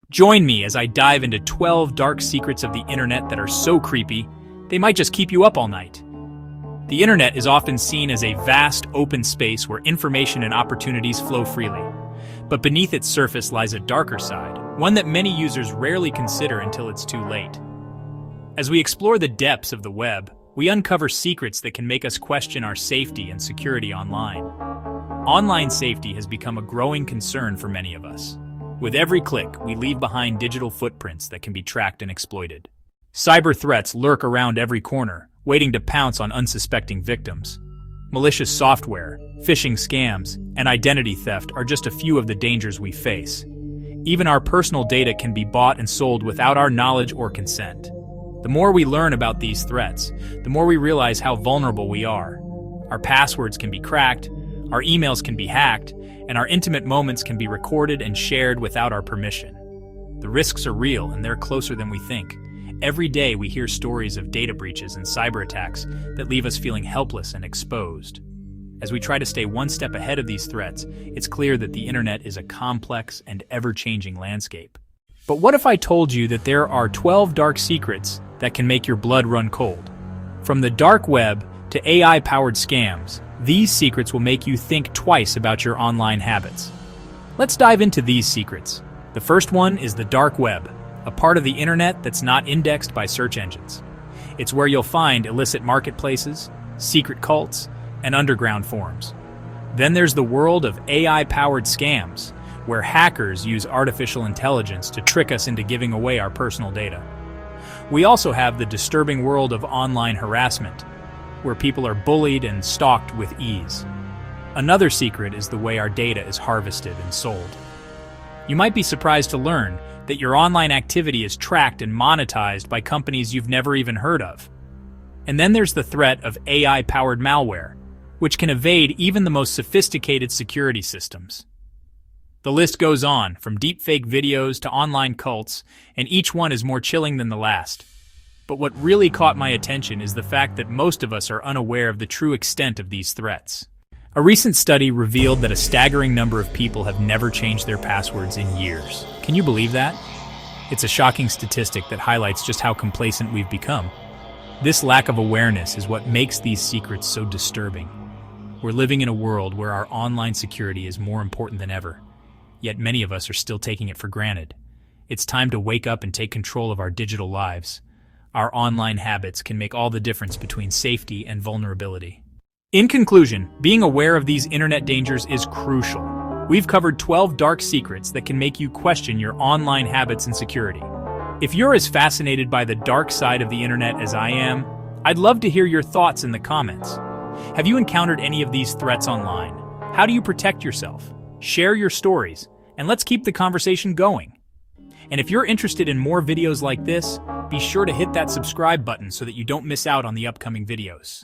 Join me as I dive into 12 dark secrets of the internet that are so creepy, they might just keep you up all night. The internet is often seen as a vast, open space where information and opportunities flow freely. But beneath its surface lies a darker side, one that many users rarely consider until it's too late. As we explore the depths of the web, we uncover secrets that can make us question our safety and security online. Online safety has become a growing concern for many of us. With every click, we leave behind digital footprints that can be tracked and exploited. Cyber threats lurk around every corner, waiting to pounce on unsuspecting victims. Malicious software, phishing scams, and identity theft are just a few of the dangers we face. Even our personal data can be bought and sold without our knowledge or consent. The more we learn about these threats, the more we realize how vulnerable we are. Our passwords can be cracked, our emails can be hacked, and our intimate moments can be recorded and shared without our permission. The risks are real, and they're closer than we think. Every day we hear stories of data breaches and cyber attacks that leave us feeling helpless and exposed. As we try to stay one step ahead of these threats, it's clear that the internet is a complex and ever-changing landscape. But what if I told you that there are 12 dark secrets that can make your blood run cold? From the dark web to AI-powered scams, these secrets will make you think twice about your online habits. Let's dive into these secrets. The first one is the dark web, a part of the internet that's not indexed by search engines. It's where you'll find illicit marketplaces, secret cults, and underground forums. Then there's the world of AI-powered scams, where hackers use artificial intelligence to trick us into giving away our personal data. We also have the disturbing world of online harassment, where people are bullied and stalked with ease. Another secret is the way our data is harvested and sold. You might be surprised to learn that your online activity is tracked and monetized by companies you've never even heard of. And then there's the threat of AI-powered malware, which can evade even the most sophisticated security systems. The list goes on, from deepfake videos to online cults, and each one is more chilling than the last. But what really caught my attention is the fact that most of us are unaware of the true extent of these threats. A recent study revealed that a staggering number of people have never changed their passwords in years. Can you believe that? It's a shocking statistic that highlights just how complacent we've become. This lack of awareness is what makes these secrets so disturbing. We're living in a world where our online security is more important than ever, yet many of us are still taking it for granted. It's time to wake up and take control of our digital lives. Our online habits can make all the difference between safety and vulnerability. In conclusion, being aware of these internet dangers is crucial. We've covered 12 dark secrets that can make you question your online habits and security. If you're as fascinated by the dark side of the internet as I am, I'd love to hear your thoughts in the comments. Have you encountered any of these threats online? How do you protect yourself? Share your stories, and let's keep the conversation going. And if you're interested in more videos like this, be sure to hit that subscribe button so that you don't miss out on the upcoming videos.